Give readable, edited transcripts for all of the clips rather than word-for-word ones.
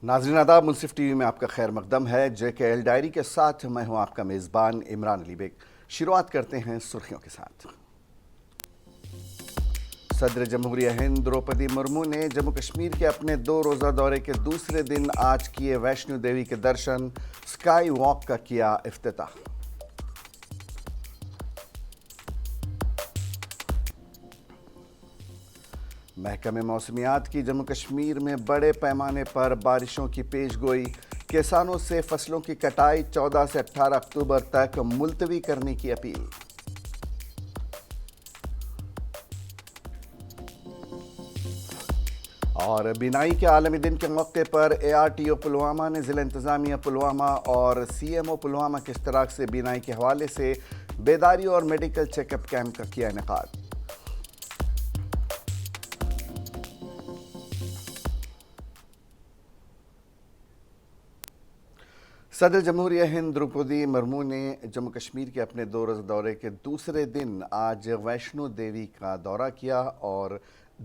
नाज़रीन आदाब, मुंसिफ टीवी में आपका खैर मकदम है। JKL डायरी के साथ मैं हूं आपका मेज़बान इमरान अली बेग। शुरुआत करते हैं सुर्खियों के साथ। सदर जमहूरिया हिंद द्रौपदी मुर्मू ने जम्मू कश्मीर के अपने 2 रोज़ा दौरे के दूसरे दिन आज किए वैष्णो देवी के दर्शन, स्काई वॉक का किया इफ्तिताह। महकमे मौसमियात की जम्मू कश्मीर में बड़े पैमाने पर बारिशों की पेशगोई, किसानों से फसलों की कटाई 14 से 18 अक्टूबर तक मुलतवी करने की अपील। और बिनाई के आलमी दिन के मौके पर ARTO पुलवामा ने ज़िला इंतज़ामिया पुलवामा और CMO पुलवामा के इश्तराक से बिनाई के हवाले से बेदारी और मेडिकल चेकअप कैंप का किया इनेकाद। सदर जमहूरिया हिंद द्रौपदी मुर्मू ने जम्मू कश्मीर के अपने 2 रोज़ा दौरे के दूसरे दिन आज वैष्णो देवी का दौरा किया और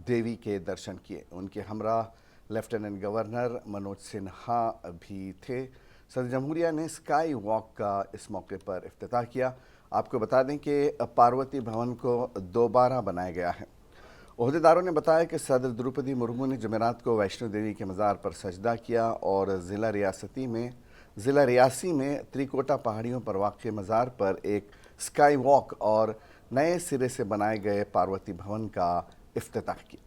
देवी के दर्शन किए। उनके हमराह लेफ्टिनेंट गवर्नर मनोज सिन्हा भी थे। सदर जमहूरिया ने स्काई वॉक का इस मौके पर इफ्तिताह किया। आपको बता दें कि पार्वती भवन को दोबारा बनाया गया है। ओहदेदारों ने बताया कि सदर द्रौपदी मुर्मू ने जुमेरात को वैष्णो देवी के मज़ार पर सजदा किया और ज़िला रियासी में त्रिकोटा पहाड़ियों पर वाक़ मज़ार पर एक स्काई वॉक और नए सिरे से बनाए गए पार्वती भवन का इफ्तिताह किया।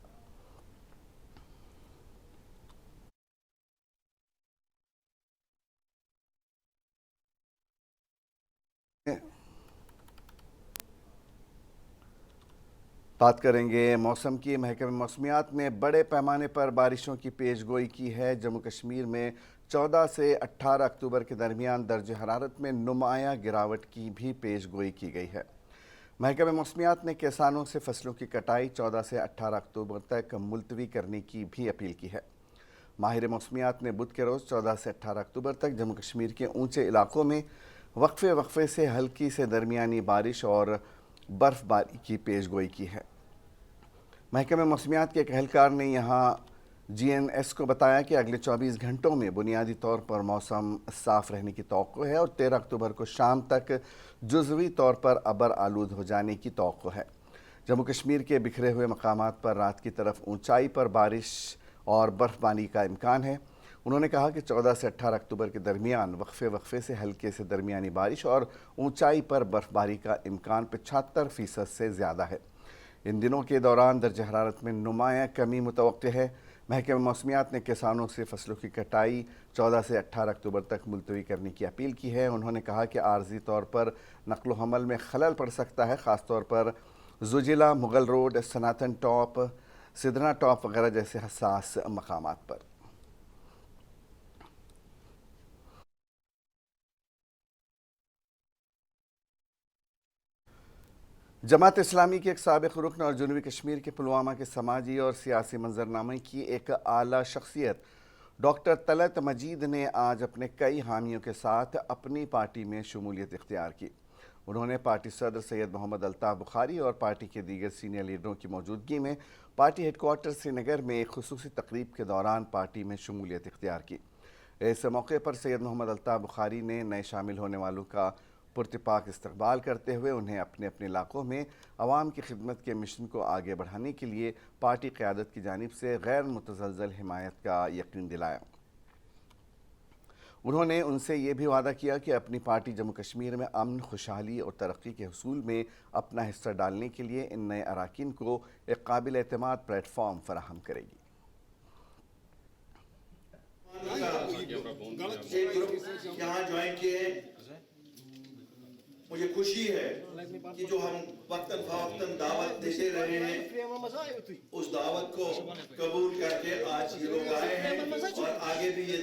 बात करेंगे मौसम की। महकमे मौसमियात ने बड़े पैमाने पर बारिशों की पेशगोई की है। जम्मू कश्मीर में 14 से 18 अक्टूबर के दरमियान दर्ज हरारत में नुमायां गिरावट की भी पेशगोई की गई है। महकमे मौसमियात ने किसानों से फसलों की कटाई 14 से 18 अक्टूबर तक मुलतवी करने की भी अपील की है। माहिर मौसमियात ने बुध के रोज़ 14 से 18 अक्टूबर तक जम्मू कश्मीर के ऊंचे इलाकों में वक्फे से हल्की से दरमियानी बारिश और बर्फ़बारी की पेशगोई की है। महकमे मौसमियात के एक एहलकार ने यहाँ GNS को बताया कि अगले 24 घंटों में बुनियादी तौर पर मौसम साफ़ रहने की तौक़्क़ो है और 13 अक्टूबर को शाम तक जुज़वी तौर पर अबर आलूद हो जाने की तौक़्क़ो है। जम्मू कश्मीर के बिखरे हुए मकामात पर रात की तरफ ऊंचाई पर बारिश और बर्फ़बारी का इम्कान है। उन्होंने कहा कि 14 से 18 अक्टूबर के दरमियान वक्फे से हल्के से दरमियानी बारिश और ऊंचाई पर बर्फ़बारी का इम्कान 75% से ज़्यादा है। इन दिनों के दौरान दर्ज हरारत में नुमायां कमी मुतवक्के है। महकमे मौसमियात ने किसानों से फसलों की कटाई 14 से 18 अक्टूबर तक मुलतवी करने की अपील की है। उन्होंने कहा कि आर्जी तौर पर नकलो हमल में खलल पड़ सकता है, ख़ास तौर पर जुजिला, मुगल रोड, सनातन टॉप, सिदना टॉप वगैरह जैसे हसास मकामात पर। जमात इस्लामी के एक साबिक़ रुकन और जनूबी कश्मीर के पुलवामा के समाजी और सियासी मंजरनामे की एक आला शख्सियत डॉक्टर तलत मजीद ने आज अपने कई हामियों के साथ अपनी पार्टी में शमूलियत इख्तियार की। उन्होंने पार्टी सदर सैयद मोहम्मद अल्ताफ़ बुखारी और पार्टी के दीगर सीनियर लीडरों की मौजूदगी में पार्टी हेडक्वार्टर श्रीनगर में एक खुसूसी तकरीब के दौरान पार्टी में शमूलियत इख्तियार की। इस मौके पर सैयद मोहम्मद अल्ताफ़ बुखारी ने नए शामिल होने वालों का पुरतिपाक इस्तकबाल करते हुए उन्हें अपने अपने इलाकों में अवाम की खिदमत के मिशन को आगे बढ़ाने के लिए पार्टी क़यादत की जानिब से गैर मुतज़लज़ल हिमायत का यकीन दिलाया। उन्होंने उनसे ये भी वादा किया कि अपनी पार्टी जम्मू कश्मीर में अमन, खुशहाली और तरक्की के हसूल में अपना हिस्सा डालने के लिए इन नए अराकीन को एक काबिल एतमाद प्लेटफॉर्म फराहम करेगी। यहाँ ज्वाइन किए, मुझे खुशी है कि जो हम वक्तन फवक्तन दावत देते रहे हैं उस दावत को कबूल करके आज ये लोग आए हैं और आगे भी ये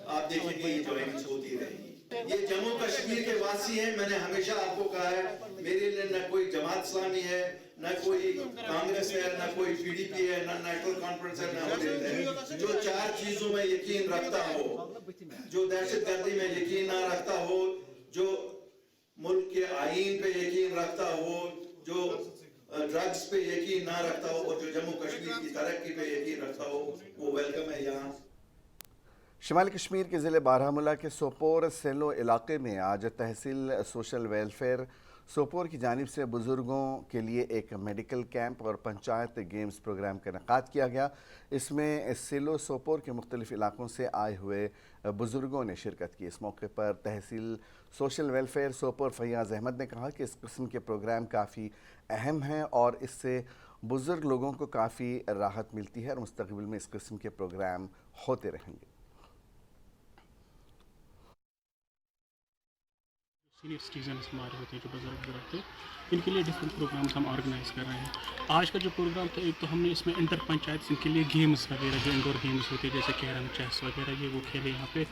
आप देखेंगे ये ज्वाइनिंग होती रहेगी। ये जम्मू कश्मीर के वासी हैं। मैंने हमेशा आपको कहा है, मेरे लिए न कोई जमात इस्लामी है, न कोई कांग्रेस है, न कोई PDP है, न नेशनल कॉन्फ्रेंस है, न हुर्रियत है। जो 4 चीजों में यकीन रखता हो, जो दहशतगर्दी में यकीन ना रखता हो, जो मुल्क के आईन पे यकीन रखता हो, जो ड्रग्स पे यकीन ना रखता हो और जो जम्मू कश्मीर की तरक्की पे यकीन रखता हो, वो वेलकम है यहाँ। شمالی کشمیر کے ضلع بارہمولہ کے سوپور سیلو علاقے میں آج تحصیل سوشل ویلفیئر سوپور کی جانب سے بزرگوں کے لیے ایک میڈیکل کیمپ اور پنچایت گیمز پروگرام کا انعقاد کیا گیا۔ اس میں سیلو سوپور کے مختلف علاقوں سے آئے ہوئے بزرگوں نے شرکت کی۔ اس موقع پر تحصیل سوشل ویلفیئر سوپور فیاض احمد نے کہا کہ اس قسم کے پروگرام کافی اہم ہیں اور اس سے بزرگ لوگوں کو کافی راحت ملتی ہے اور مستقبل میں اس قسم کے پروگرام ہوتے رہیں گے۔ سینئر سٹیزنز ہمارے ہوتے ہیں جو بزرگ ہوتے ہیں، ان کے لیے ڈفرینٹ پروگرامز ہم آرگنائز کر رہے ہیں۔ آج کا جو پروگرام تھا، ایک تو ہم نے اس میں انٹر پنچایت ان کے لیے گیمز وغیرہ جو انڈور گیمز ہوتے ہیں جیسے کیرم چیس وغیرہ یہ وہ کھیلے یہاں پہ،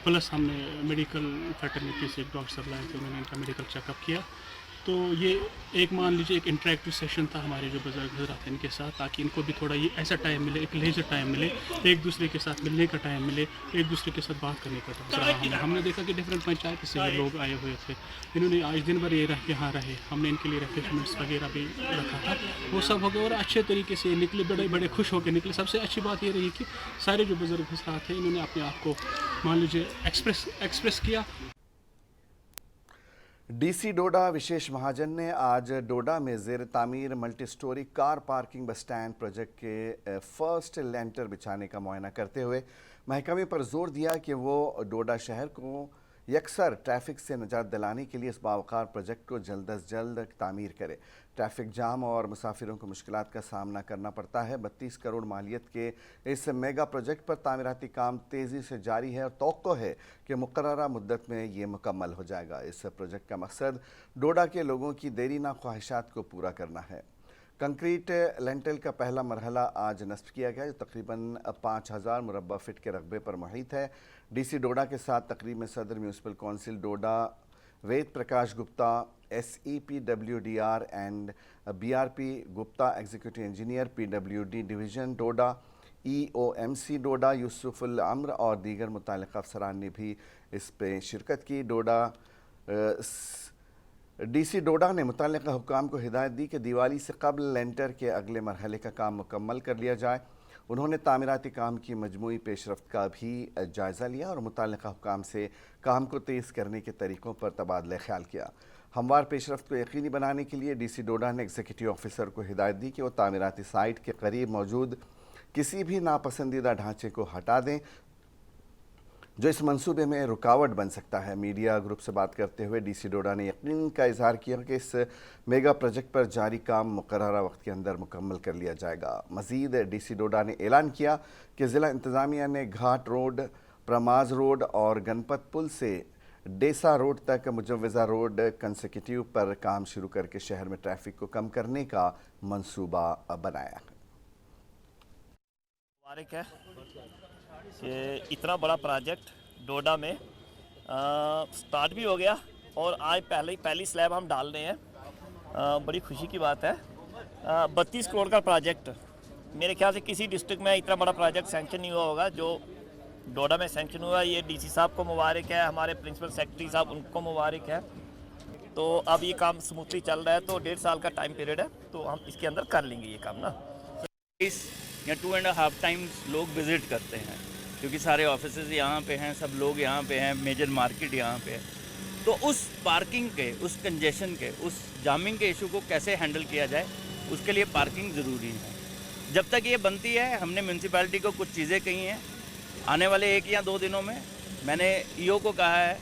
پلس ہم نے میڈیکل فیٹرنیٹی سے ایک ڈاکٹر صاحب لائے تھے، انہوں نے ان کا میڈیکل چیک اپ کیا۔ تو یہ ایک مان لیجیے ایک انٹریکٹیو سیشن تھا ہمارے جو بزرگ حضرات ہیں ان کے ساتھ، تاکہ ان کو بھی تھوڑا یہ ایسا ٹائم ملے، ایک لیزر ٹائم ملے، ایک دوسرے کے ساتھ ملنے کا ٹائم ملے، ایک دوسرے کے ساتھ بات کرنے کا ٹائم۔ ہم نے دیکھا کہ ڈفرینٹ پنچایت سے جو لوگ آئے ہوئے تھے، انہوں نے آج دن بھر یہاں رہے، ہم نے ان کے لیے ریفریشمنٹس وغیرہ بھی رکھا تھا، وہ سب ہو گئے اور اچھے طریقے سے نکلے، بڑے خوش ہو کے نکلے۔ سب سے اچھی بات یہ رہی کہ سارے جو بزرگ حضرات تھے انہوں نے اپنے آپ کو مان لیجیے ایکسپریس کیا۔ ڈی سی ڈوڈا وشیش مہاجن نے آج ڈوڈا میں زیر تعمیر multi story car parking bus stand project کے فرسٹ لینٹر بچھانے کا معائنہ کرتے ہوئے محکمے پر زور دیا کہ وہ ڈوڈا شہر کو یکسر ٹریفک سے نجات دلانے کے لیے اس باوقار پروجیکٹ کو جلد از جلد تعمیر کرے۔ ٹریفک جام اور مسافروں کو مشکلات کا سامنا کرنا پڑتا ہے۔ 32 کروڑ مالیت کے اس میگا پروجیکٹ پر تعمیراتی کام تیزی سے جاری ہے اور توقع ہے کہ مقررہ مدت میں یہ مکمل ہو جائے گا۔ اس پروجیکٹ کا مقصد ڈوڈا کے لوگوں کی دیرینہ خواہشات کو پورا کرنا ہے۔ کنکریٹ لینٹل کا پہلا مرحلہ آج نصب کیا گیا جو تقریباً 5000 مربع فٹ کے رقبے پر محیط ہے۔ ڈی سی ڈوڈا کے ساتھ تقریب میں صدر municipal council Doda Ved Prakash Gupta, S E P W D R and B R P Gupta, executive engineer P W D division Doda, E O M C Doda Yousuf Al-Umar اور دیگر متعلقہ افسران نے بھی اس پہ شرکت کی۔ ڈی سی ڈوڈا نے متعلقہ حکام کو ہدایت دی کہ دیوالی سے قبل لینٹر کے اگلے مرحلے کا کام مکمل کر لیا جائے۔ انہوں نے تعمیراتی کام کی مجموعی پیش رفت کا بھی جائزہ لیا اور متعلقہ حکام سے کام کو تیز کرنے کے طریقوں پر تبادلہ خیال کیا۔ ہموار پیش رفت کو یقینی بنانے کے لیے ڈی سی ڈوڈا نے ایگزیکٹو آفیسر کو ہدایت دی کہ وہ تعمیراتی سائٹ کے قریب موجود کسی بھی ناپسندیدہ ڈھانچے کو ہٹا دیں جو اس منصوبے میں رکاوٹ بن سکتا ہے۔ میڈیا گروپ سے بات کرتے ہوئے ڈی سی ڈوڈا نے یقین کا اظہار کیا کہ اس میگا پروجیکٹ پر جاری کام مقررہ وقت کے اندر مکمل کر لیا جائے گا۔ مزید ڈی سی ڈوڈا نے اعلان کیا کہ ضلع انتظامیہ نے گھاٹ روڈ، پرماز روڈ اور گنپت پل سے ڈیسا روڈ تک مجوزہ روڈ کنسیکیٹیو پر کام شروع کر کے شہر میں ٹریفک کو کم کرنے کا منصوبہ بنایا ہے۔ مبارک ہے کہ اتنا بڑا پروجیکٹ ڈوڈا میں سٹارٹ بھی ہو گیا اور آج پہلی سلیب ہم ڈال رہے ہیں۔ بڑی خوشی کی بات ہے۔ 32 کروڑ کا پروجیکٹ، میرے خیال سے کسی ڈسٹرکٹ میں اتنا بڑا پروجیکٹ سینکشن نہیں ہوا ہوگا جو ڈوڈا میں سینکشن ہوا۔ یہ ڈی سی صاحب کو مبارک ہے، ہمارے پرنسپل سیکرٹری صاحب ان کو مبارک ہے۔ تو اب یہ کام سموتھلی چل رہا ہے، تو 1.5 سال کا ٹائم پیریڈ ہے، تو ہم اس کے اندر کر لیں گے یہ کام نا۔ یا 2.5 ٹائمز لوگ وزٹ کرتے ہیں کیونکہ سارے آفیسز یہاں پہ ہیں، سب لوگ یہاں پہ ہیں، میجر مارکیٹ یہاں پہ ہے۔ تو اس پارکنگ کے، اس کنجیشن کے، اس جامنگ کے ایشو کو کیسے ہینڈل کیا جائے، اس کے لیے پارکنگ ضروری ہے۔ جب تک یہ بنتی ہے، ہم نے میونسپلٹی کو کچھ چیزیں کہی ہیں، آنے والے 1 یا 2 دنوں میں میں نے ای او کو کہا ہے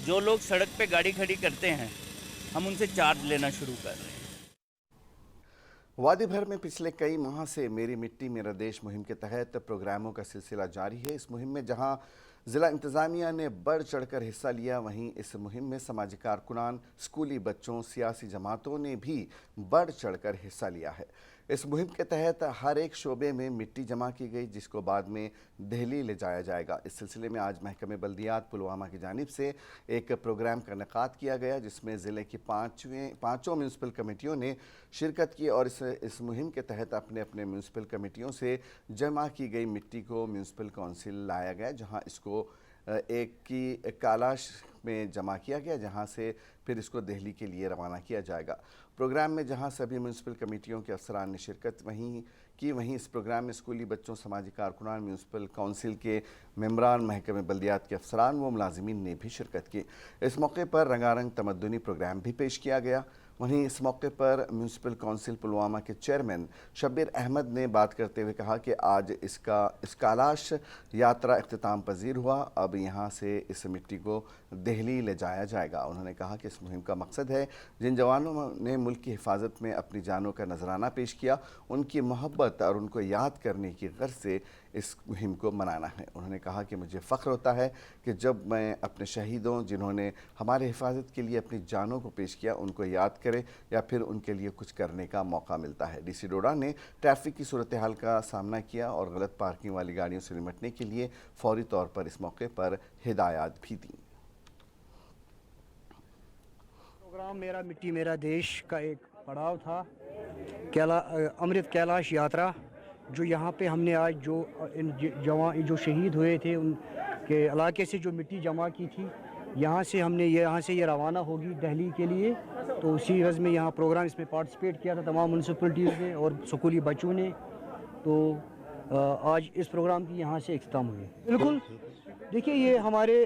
جو لوگ سڑک پہ گاڑی کھڑی کرتے ہیں ہم ان سے چارج لینا شروع کر رہے ہیں۔ وادی بھر میں پچھلے کئی ماہ سے میری مٹی میرا دیش مہم کے تحت پروگراموں کا سلسلہ جاری ہے۔ اس مہم میں جہاں ضلع انتظامیہ نے بڑھ چڑھ کر حصہ لیا، وہیں اس مہم میں سماجی کارکنان، اسکولی بچوں، سیاسی جماعتوں نے بھی بڑھ چڑھ کر حصہ لیا ہے۔ اس مہم کے تحت ہر ایک شعبے میں مٹی جمع کی گئی جس کو بعد میں دہلی لے جایا جائے گا۔ اس سلسلے میں آج محکمہ بلدیات پلوامہ کی جانب سے ایک پروگرام کا انعقاد کیا گیا جس میں ضلع کی پانچوں میونسپل کمیٹیوں نے شرکت کی اور اس مہم کے تحت اپنے میونسپل کمیٹیوں سے جمع کی گئی مٹی کو میونسپل کونسل لایا گیا، جہاں اس کو ایک کی کالاش میں جمع کیا گیا جہاں سے پھر اس کو دہلی کے لیے روانہ کیا جائے گا۔ پروگرام میں جہاں سبھی میونسپل کمیٹیوں کے افسران نے شرکت وہیں اس پروگرام میں اسکولی بچوں، سماجی کارکنان، میونسپل کونسل کے ممبران، محکمہ بلدیات کے افسران و ملازمین نے بھی شرکت کی۔ اس موقع پر رنگارنگ تمدنی پروگرام بھی پیش کیا گیا۔ وہیں اس موقع پر میونسپل کونسل پلوامہ کے چیئرمین شبیر احمد نے بات کرتے ہوئے کہا کہ آج اس کالاش یاترا اختتام پذیر ہوا، اب یہاں سے اس مٹی کو دہلی لے جایا جائے گا۔ انہوں نے کہا کہ اس مہم کا مقصد ہے جن جوانوں نے ملک کی حفاظت میں اپنی جانوں کا نذرانہ پیش کیا، ان کی محبت اور ان کو یاد کرنے کی غرض سے اس مہم کو منانا ہے۔ انہوں نے کہا کہ مجھے فخر ہوتا ہے کہ جب میں اپنے شہیدوں جنہوں نے ہمارے حفاظت کے لیے اپنی جانوں کو پیش کیا ان کو یاد کرے یا پھر ان کے لیے کچھ کرنے کا موقع ملتا ہے۔ ڈی سی ڈوڈا نے ٹریفک کی صورتحال کا سامنا کیا اور غلط پارکنگ والی گاڑیوں سے نمٹنے کے لیے فوری طور پر اس موقع پر ہدایات بھی دیں۔ پروگرام میرا مٹی میرا دیش کا ایک پڑاؤ تھا، امرت کیلاش یاترا، جو یہاں پہ ہم نے آج جو شہید ہوئے تھے ان کے علاقے سے جو مٹی جمع کی تھی، یہاں سے یہ روانہ ہوگی دہلی کے لیے۔ تو اسی غرض میں یہاں پروگرام اس میں پارٹیسپیٹ کیا تھا تمام میونسپلٹیز نے اور اسکولی بچوں نے۔ تو آج اس پروگرام کی یہاں سے اختتام ہوئی۔ بالکل دیکھیے، یہ ہمارے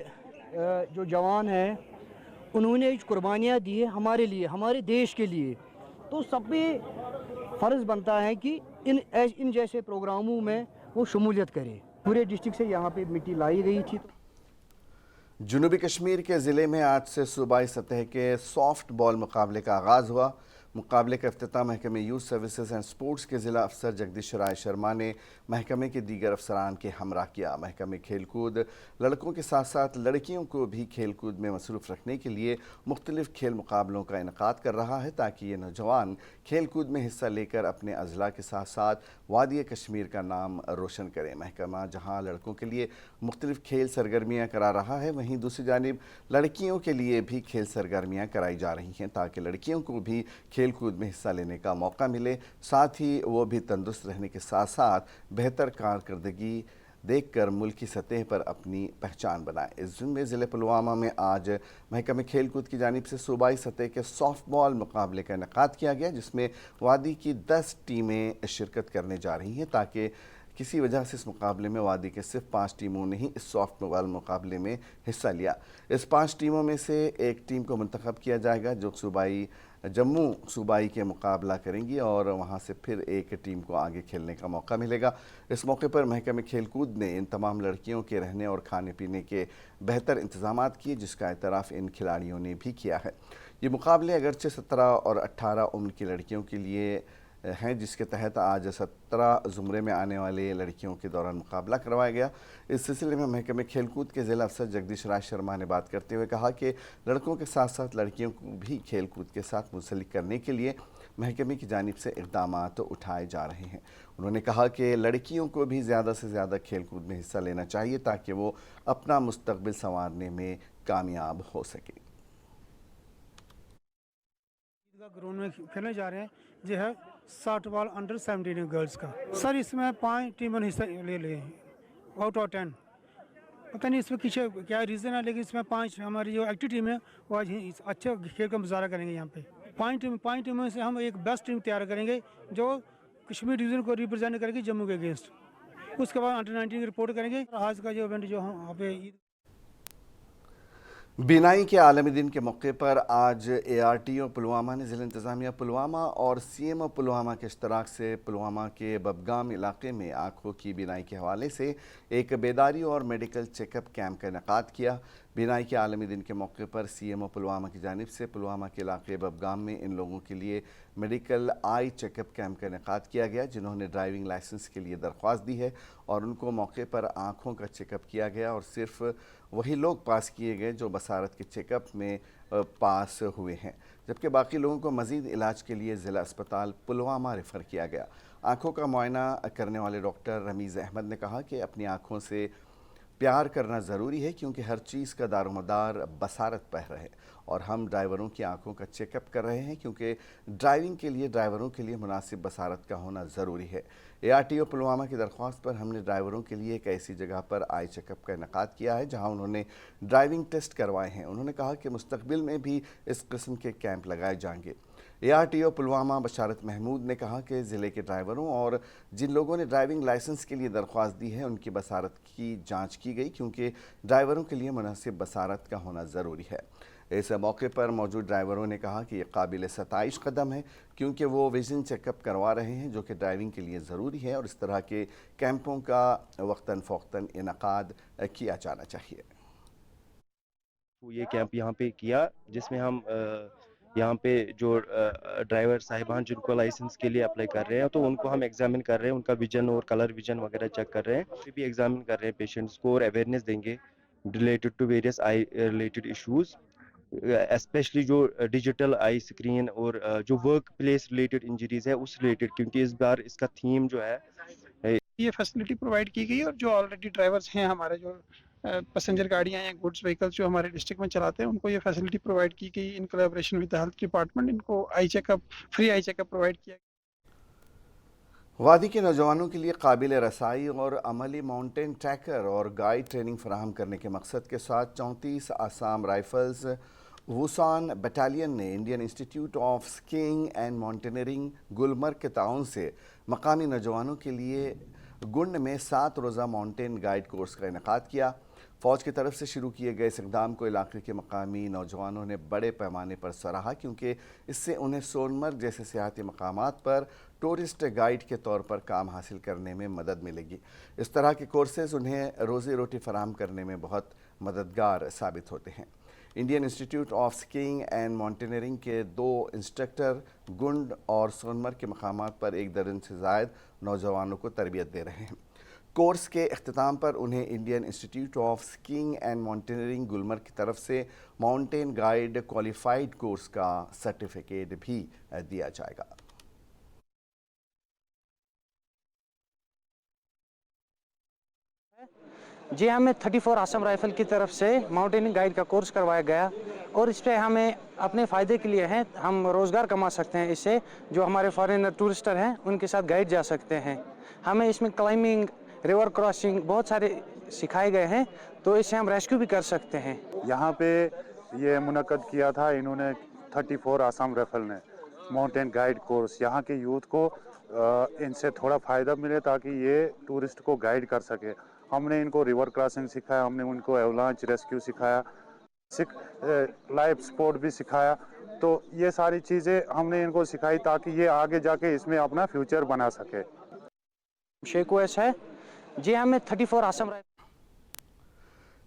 جو جوان ہیں انہوں نے قربانیاں دی ہیں ہمارے لیے، ہمارے دیش کے لیے، تو سب پہ فرض بنتا ہے کہ ان جیسے پروگراموں میں وہ شمولیت کرے۔ پورے ڈسٹرکٹ سے یہاں پہ مٹی لائی گئی تھی۔ جنوبی کشمیر کے ضلع میں آج سے صوبائی سطح کے سافٹ بال مقابلے کا آغاز ہوا۔ مقابلے کا افتتاح محکمہ یوتھ سروسز اینڈ سپورٹس کے ضلع افسر جگدیش رائے شرما نے محکمے کے دیگر افسران کے ہمراہ کیا۔ محکمہ کھیل کود لڑکوں کے ساتھ ساتھ لڑکیوں کو بھی کھیل کود میں مصروف رکھنے کے لیے مختلف کھیل مقابلوں کا انعقاد کر رہا ہے تاکہ یہ نوجوان کھیل کود میں حصہ لے کر اپنے اضلاع کے ساتھ ساتھ وادی کشمیر کا نام روشن کریں۔ محکمہ جہاں لڑکوں کے لیے مختلف کھیل سرگرمیاں کرا رہا ہے، وہیں دوسری جانب لڑکیوں کے لیے بھی کھیل سرگرمیاں کرائی جا رہی ہیں تاکہ لڑکیوں کو بھی کھیل کود میں حصہ لینے کا موقع ملے، ساتھ ہی وہ بھی تندرست رہنے کے ساتھ ساتھ بہتر کارکردگی دیکھ کر ملکی سطح پر اپنی پہچان بنائے۔ اس ضمن میں ضلع پلوامہ میں آج محکمہ کھیل کود کی جانب سے صوبائی سطح کے سافٹ بال مقابلے کا انعقاد کیا گیا، جس میں وادی کی 10 ٹیمیں شرکت کرنے جا رہی ہیں تاکہ کسی وجہ سے اس مقابلے میں وادی کے صرف 5 ٹیموں نے ہی اس سافٹ بال مقابلے میں حصہ لیا۔ اس 5 ٹیموں میں سے ایک ٹیم کو منتخب کیا جائے گا جو جموں صوبائی کے مقابلہ کریں گی اور وہاں سے پھر ایک ٹیم کو آگے کھیلنے کا موقع ملے گا۔ اس موقع پر محکمہ کھیل کود نے ان تمام لڑکیوں کے رہنے اور کھانے پینے کے بہتر انتظامات کیے، جس کا اعتراف ان کھلاڑیوں نے بھی کیا ہے۔ یہ مقابلے اگرچہ 17 اور 18 عمر کی لڑکیوں کے لیے ہیں، جس کے تحت آج 17 زمرے میں آنے والے لڑکیوں کے دوران مقابلہ کروایا گیا۔ اس سلسلے میں محکمہ کھیل کود کے ضلع افسر جگدیش رائے شرما نے بات کرتے ہوئے کہا کہ لڑکوں کے ساتھ ساتھ لڑکیوں کو بھی کھیل کود کے ساتھ منسلک کرنے کے لیے محکمے کی جانب سے اقدامات اٹھائے جا رہے ہیں۔ انہوں نے کہا کہ لڑکیوں کو بھی زیادہ سے زیادہ کھیل کود میں حصہ لینا چاہیے تاکہ وہ اپنا مستقبل سنوارنے میں کامیاب ہو سکے۔ گراؤنڈ میں کھیلنے جا رہے ہیں جو ہے سافٹ بال انڈر 17 گرلز کا۔ سر اس میں 5 ٹیموں نے حصہ لے لیے ہیں آؤٹ آف 10۔ پتہ نہیں اس میں پیچھے کیا ریزن ہے، لیکن اس میں 5 ہماری جو ایکٹیو ٹیم ہے وہ آج اچھے کھیل کا مظاہرہ کریں گے۔ یہاں پہ 5 ٹیموں سے ہم ایک بیسٹ ٹیم تیار کریں گے جو کشمیر ڈویژن کو ریپرزینٹ کرے گی جموں کے اگینسٹ۔ اس کے بعد انڈر 19 کی رپورٹ کریں گے۔ آج کا جو ایونٹ جو وہاں پہ بینائی کے عالمی دن کے موقع پر آج ARTO پلوامہ نے ضلع انتظامیہ پلوامہ اور CMO پلوامہ کے اشتراک سے پلوامہ کے ببگام علاقے میں آنکھوں کی بینائی کے حوالے سے ایک بیداری اور میڈیکل چیک اپ کیمپ کا انعقاد کیا۔ بینائی کے عالمی دن کے موقع پر CMO پلوامہ کی جانب سے پلوامہ کے علاقے ببگام میں ان لوگوں کے لیے medical I check up camp کا انعقاد کیا گیا جنہوں نے ڈرائیونگ لائسنس کے لیے درخواست دی ہے، اور ان کو موقع پر آنکھوں کا چیک اپ کیا گیا اور صرف وہی لوگ پاس کیے گئے جو بصارت کے چیک اپ میں پاس ہوئے ہیں، جبکہ باقی لوگوں کو مزید علاج کے لیے ضلع اسپتال پلوامہ ریفر کیا گیا۔ آنکھوں کا معائنہ کرنے والے ڈاکٹر رمیز احمد نے کہا کہ اپنی آنکھوں سے प्यार करना ज़रूरी है क्योंकि हर चीज़ का दारोमदार बसारत पर है और हम ड्राइवरों की आंखों का चेकअप कर रहे हैं क्योंकि ड्राइविंग के लिए ड्राइवरों के लिए मुनासिब बसारत का होना ज़रूरी है। ARTO पुलवामा की दरख्वास्त पर हमने ड्राइवरों के लिए एक ऐसी जगह पर आई चेकअप का इनेकाद किया है जहां उन्होंने ड्राइविंग टेस्ट करवाए हैं। उन्होंने कहा कि मुस्तकबिल में भी इस किस्म के कैंप लगाए जाएंगे। ARTO पुलवामा बशारत महमूद ने कहा कि ज़िले के ड्राइवरों और जिन लोगों ने ड्राइविंग लाइसेंस के लिए दरख्वास्त दी है उनकी बसारत की जांच की गई क्योंकि ड्राइवरों के लिए मुनासिब बसारत का होना ज़रूरी है। इस मौके पर मौजूद ड्राइवरों ने कहा कि यह काबिल सताइश कदम है क्योंकि वो विज़न चेकअप करवा रहे हैं जो कि ड्राइविंग के लिए ज़रूरी है और इस तरह के कैंपों का वक्तन फ़ौक्तन इनेकाद किया जाना चाहिए। ये कैंप यहाँ पे किया जिसमें हम यहाँ पे जो ड्राइवर साहिबान जिनको लाइसेंस के लिए अप्लाई कर रहे हैं तो उनको हम एग्जामिन कर रहे हैं, उनका विजन और कलर विजन वगैरह चेक कर रहे हैं, फिर भी एग्जामिन कर रहे हैं पेशेंट्स को और अवेयरनेस देंगे related to various eye related issues, specially जो डिजिटल आई स्क्रीन और जो वर्क प्लेस रिलेटेड इंजरीज है उस रिलेटेड, क्योंकि इस बार इसका थीम जो है ये फैसिलिटी प्रोवाइड की गई और जो ऑलरेडी ड्राइवर्स हैं हमारे जो पैसेंजर गाड़ियां या गुड्स व्हीकल्स जो हमारे डिस्ट्रिक्ट में चलाते हैं उनको ये फैसिलिटी प्रोवाइड की गई in collaboration with the health department. इनको फ्री आई चेकअप प्रोवाइड किया गया। वादी के नौजवानों के लिए काबिल रसाई और अमली माउंटेन ट्रैकर और गाइड ट्रेनिंग फराहम करने के मकसद के साथ 34 आसाम राइफल्स वुसान बटालियन ने Indian institute of skiing and mountaineering Gulmarg के ताउन से मकामी नौजवानों के लिए गुंड में 7 रोज़ा माउंटेन गाइड कोर्स का इनेकाद किया। फ़ौज की तरफ से शुरू किए गए इस इक़दाम को इलाके के मकामी नौजवानों ने बड़े पैमाने पर सराहा क्योंकि इससे उन्हें सोनमर्ग जैसे सियाहती मकामात पर टूरिस्ट गाइड के तौर पर काम हासिल करने में मदद मिलेगी। इस तरह के कोर्सेज़ उन्हें रोज़ी रोटी फराहम करने में बहुत मददगार साबित होते हैं। Indian institute of skiing and mountaineering के 2 इंस्ट्रक्टर गुंड और सोनमर्ग के मकामात पर 1 दर्जन से ज़ायद नौजवानों को तरबियत दे रहे हैं। कोर्स के अख्तिताम पर उन्हें Indian institute of skiing and mountaineering Gulmarg की तरफ से माउंटेन गाइड क्वालिफाइड कोर्स का सर्टिफिकेट भी दिया जाएगा। जी हमें 34 आसाम राइफल की तरफ से माउंटेनिंग गाइड का कोर्स करवाया गया और इस पे हमें अपने फ़ायदे के लिए हैं, हम रोज़गार कमा सकते हैं इससे, जो हमारे फॉरेनर टूरिस्टर हैं उनके साथ गाइड जा सकते हैं। हमें इसमें क्लाइंबिंग, रिवर क्रॉसिंग बहुत सारे सिखाए गए हैं तो इससे हम रेस्क्यू भी कर सकते हैं। यहाँ पे ये मुनक्कद किया था इन्होंने 34 आसाम राइफल ने माउंटेन गाइड कोर्स। यहाँ के यूथ को इनसे थोड़ा फ़ायदा मिले ताकि ये टूरिस्ट को गाइड कर सके। हमने इनको रिवर क्रॉसिंग सिखाया, हमने उनको एवलांच रेस्क्यू सिखाया, लाइफ स्पोर्ट भी सिखाया। तो ये सारी चीज़ें हमने इनको सिखाई ताकि ये आगे जाके इसमें अपना फ्यूचर बना सके। शेख ओवैस है जी, हमें 34 आसाम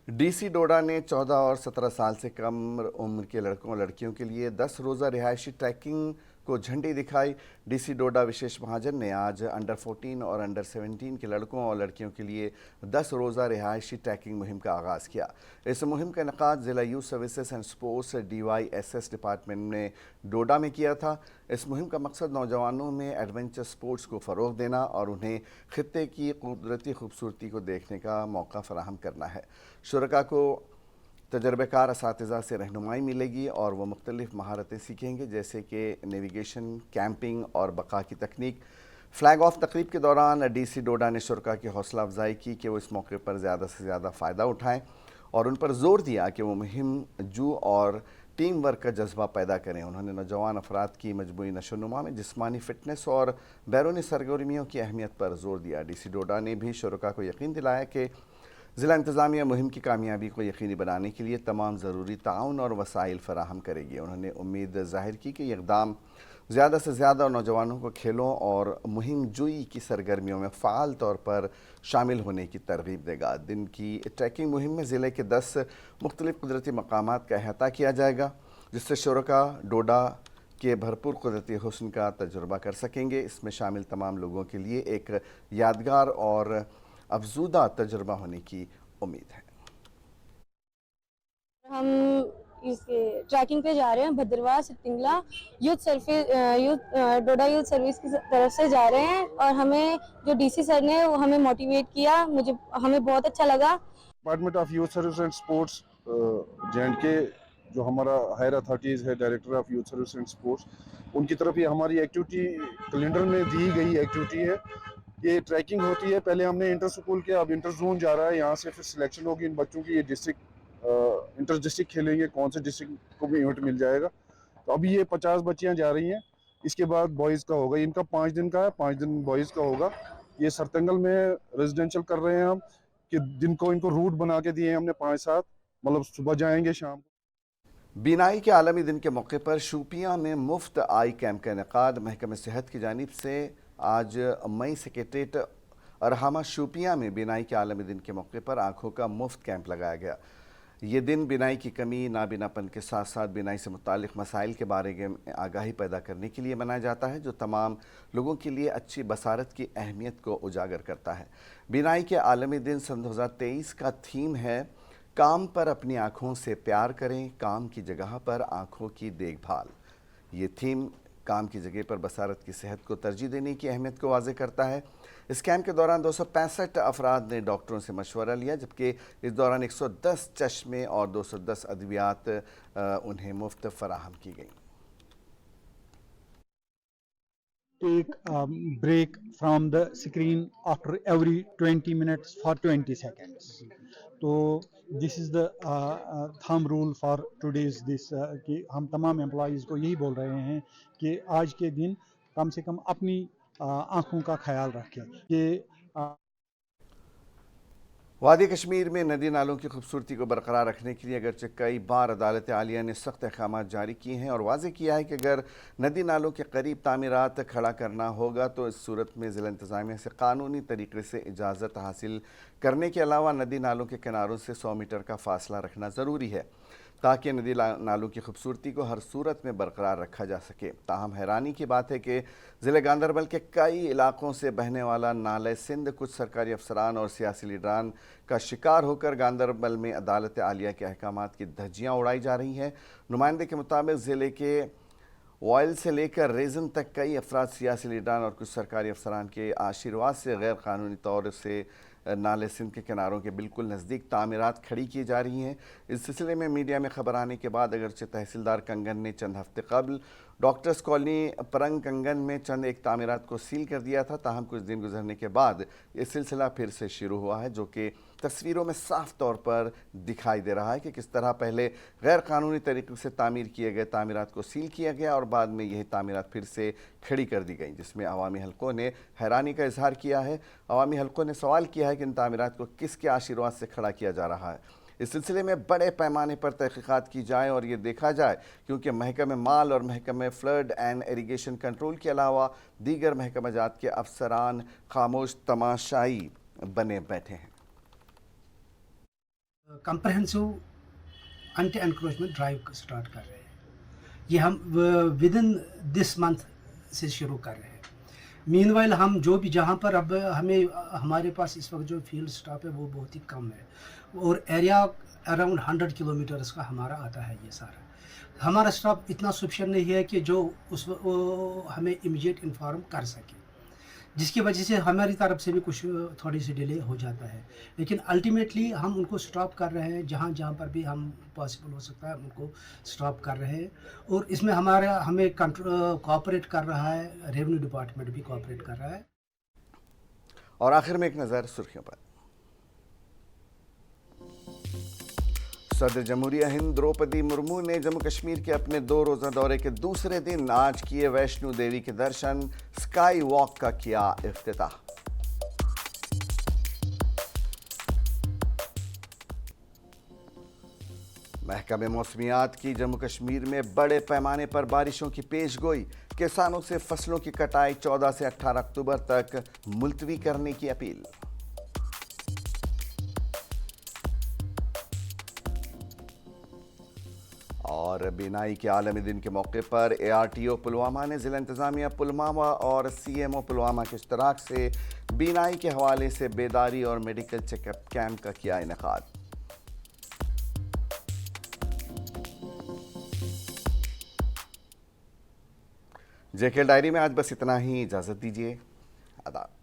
DC डोडा ने 14 और 17 साल से कम उम्र के लड़कों और लड़कियों के लिए 10 रोज़ा रिहायशी ट्रैकिंग को झंडी दिखाई। DC डोडा विशेष महाजन ने आज अंडर 14 और अंडर 17 के लड़कों और लड़कियों के लिए 10 रोज़ा रिहायशी ट्रैकिंग मुहिम का आगाज़ किया। इस मुहिम का इनेकाद ज़िला youth services and sports DYSS department ने डोडा में किया था। इस मुहिम का मकसद नौजवानों में एडवेंचर स्पोर्ट्स को फ़रोग़ देना और उन्हें खित्ते की कुदरती खूबसूरती को देखने का मौका फ़राहम करना है। शुरका को तजर्बेकार असातिज़ा से रहनुमाई मिलेगी और वो मुख्तलिफ महारतें सीखेंगे जैसे कि नेविगेशन, कैंपिंग और बका की तकनीक। फ्लैग ऑफ तकरीब के दौरान DC डोडा ने शुरका की हौसला अफजाई की कि वो इस मौके पर ज़्यादा से ज़्यादा फ़ायदा उठाएं और उन पर ज़ोर दिया कि वो मुहिम जू और टीम वर्क का जज्बा पैदा करें। उन्होंने नौजवान अफराद की मजमूई नशोनुमा में जिस्मानी फ़िटनेस और बैरूनी सरगर्मियों की अहमियत पर ज़ोर दिया। DC डोडा ने भी शुरका को यकीन दिलाया कि ज़िला इंतज़ामिया मुहिम की कामयाबी को यकीनी बनाने के लिए तमाम ज़रूरी ताउन और वसाइल फ़राहम करेगी। उन्होंने उम्मीद ज़ाहिर की कि ये इक़दाम ज़्यादा से ज़्यादा नौजवानों को खेलों और मुहिम जुई की सरगर्मियों में फ़ाल तौर पर शामिल होने की तरगीब देगा। दिन की ट्रैकिंग मुहिम में ज़िले के 10 मुख्तलिफ़ कुदरती मकामात का अहाता किया जाएगा जिससे शुरका डोडा के भरपूर कुदरती हुस्न का तजुर्बा कर सकेंगे। इसमें शामिल तमाम लोगों के लिए एक यादगार और अफजूदा तजुर्बा होने की उम्मीद है। हम इस ट्रैकिंग पे जा रहे हैं, भद्रवाह सिटिंगला डोडा यूथ सर्विस की तरफ से जा रहे हैं और हमें जो DC सर ने वो हमें मोटिवेट किया, हमें बहुत अच्छा लगा। Department of youth service and sports J&K जो हमारा हायर अथॉरिटीज़ है, director of youth service and sports, उनकी तरफ ये हमारी एक्टिविटी कैलेंडर में दी गई एक्टिविटी है। ये ट्रैकिंग होती है, पहले हमने इंटर स्कूल किया, अब इंटर जोन जा रहा है, यहाँ से फिर सिलेक्शन होगी इन बच्चों की, ये डिस्ट्रिक्ट इंटर डिस्ट्रिक्ट खेलेंगे, कौन से डिस्ट्रिक्ट को भी इवेंट मिल जाएगा। तो अभी ये 50 बच्चियाँ जा रही हैं, इसके बाद बॉयज़ का होगा, इनका 5 दिन का है, 5 दिन बॉयज़ का होगा। ये सरतंगल में रेजिडेंशियल कर रहे हैं हम, कि दिन को इनको रूट बना के दिए हैं हमने 5-7, मतलब सुबह जाएंगे शाम को। बीनाई के आलमी दिन के मौके पर शूपियां में मुफ्त आई कैंप का इनेकाद महकमे सेहत की जानिब से आज मई सेक्रेटरीट अरहामा शूपियां में बीनाई के आलमी दिन के मौके पर आँखों का मुफ्त कैंप लगाया गया। ये दिन बीनाई की कमी, नाबीनापन के साथ साथ बीनाई से मुतालिक मसाइल के बारे में आगाही पैदा करने के लिए मनाया जाता है, जो तमाम लोगों के लिए अच्छी बसारत की अहमियत को उजागर करता है। बीनाई के आलमी दिन सन 2023 का थीम है काम पर अपनी आँखों से प्यार करें, काम की जगह पर आँखों की देखभाल। ये थीम काम की जगह पर बसारत की सेहत को तरजीह देने की अहमियत को वाज़े करता है। इस कैंप के दौरान 265 अफराद ने डॉक्टरों से मशवरा लिया, जबकि इस दौरान 110 चश्मे और 210 अद्वियात उन्हें मुफ्त फराहम की गई। Take break from the screen after every 20 minutes for 20 seconds. तो this is the thumb rule for today's this कि हम तमाम एम्प्लॉइज़ को यही बोल रहे हैं कि आज के दिन कम से कम अपनी आँखों का ख्याल रखें कि वादी कश्मीर में नदी नालों की खूबसूरती को बरकरार रखने के लिए अगरचे कई बार अदालत आलिया ने सख्त अहकाम जारी किए हैं और वाज़े किया है कि अगर नदी नालों के करीब तामीरात खड़ा करना होगा तो इस सूरत में ज़िला इंतज़ामिया से कानूनी तरीके से इजाज़त हासिल करने के अलावा नदी नालों के किनारों से 100 मीटर का फासला रखना ज़रूरी है, ताकि नदी नालों की खूबसूरती को हर सूरत में बरकरार रखा जा सके। ताहम हैरानी की बात है कि ज़िले गांदरबल के कई इलाकों से बहने वाला नाले सिंध कुछ सरकारी अफसरान और सियासी लीडरान का शिकार होकर गांदरबल में अदालत आलिया के अहकामात की धज्जियाँ उड़ाई जा रही हैं। नुमाइंदे के मुताबिक ज़िले के ऑयल से लेकर रेज़न तक कई अफराद, सियासी लीडरान और कुछ सरकारी अफसरान के आशीर्वाद से गैर कानूनी तौर से नाले सिंध के किनारों के बिल्कुल नज़दीक तामीरात खड़ी की जा रही हैं। इस सिलसिले में मीडिया में खबर आने के बाद अगरचे तहसीलदार कंगन ने चंद हफ्ते कबल डॉक्टर्स कॉलोनी परंग कंगन में चंद एक तामीरात को सील कर दिया था, ताहम कुछ दिन गुजरने के बाद ये सिलसिला फिर से शुरू हुआ है, जो कि तस्वीरों में साफ तौर पर दिखाई दे रहा है कि किस तरह पहले गैर कानूनी तरीके से तामीर किए गए तामीरात को सील किया गया और बाद में यही तामीरात फिर से खड़ी कर दी गई, जिसमें अवामी हलकों ने हैरानी का इजहार किया है। अवामी हलकों ने सवाल किया है कि इन तामीरात को किसके आशीर्वाद से खड़ा किया जा रहा है। इस सिलसिले में बड़े पैमाने पर तहकीकात की जाए और ये देखा जाए, क्योंकि महकमे माल और महकमे फ्लड एंड इरिगेशन कंट्रोल के अलावा दीगर महकमा जात के अफसरान खामोश तमाशाई बने बैठे हैं। Comprehensive anti encroachment drive start कर रहे हैं। ये हम विद इन दिस मंथ से शुरू कर रहे हैं। मीनवाइल हम जो भी जहाँ पर अब हमारे पास इस वक्त जो फील्ड स्टाफ है वो बहुत ही कम है और एरिया अराउंड 100 किलोमीटर्स का हमारा आता है। ये सारा हमारा स्टाफ इतना सफिशिएंट नहीं है कि जो हमें इमीडिएट इन्फॉर्म कर सके, जिसकी वजह से हमारी तरफ से भी कुछ थोड़ी सी डिले हो जाता है। लेकिन अल्टीमेटली हम उनको स्टॉप कर रहे हैं, जहाँ जहाँ पर भी हम पॉसिबल हो सकता है उनको स्टॉप कर रहे हैं और इसमें हमें कोऑपरेट कर रहा है, रेवेन्यू डिपार्टमेंट भी कोऑपरेट कर रहा है। और आखिर में एक नज़र सुर्खियों पर। सदर जमहूरिया हिंद द्रौपदी मुर्मू ने जम्मू कश्मीर के अपने 2 रोज़ा दौरे के दूसरे दिन आज किए वैष्णो देवी के दर्शन, स्काई वॉक का किया इफ्तिताह। महकमे मौसमियात की जम्मू कश्मीर में बड़े पैमाने पर बारिशों की पेशगोई, किसानों से फसलों की कटाई 14 से 18 अक्टूबर तक मुलतवी करने की अपील। और बीनाई के आलमी दिन के मौके पर ARTO पुलवामा ने ज़िला इंतज़ामिया पुलवामा और CMO पुलवामा के इश्तराक से बीनाई के हवाले से बेदारी और मेडिकल चेकअप कैंप का किया इनेकाद। JK डायरी में आज बस इतना ही, इजाज़त दीजिए, आदाब।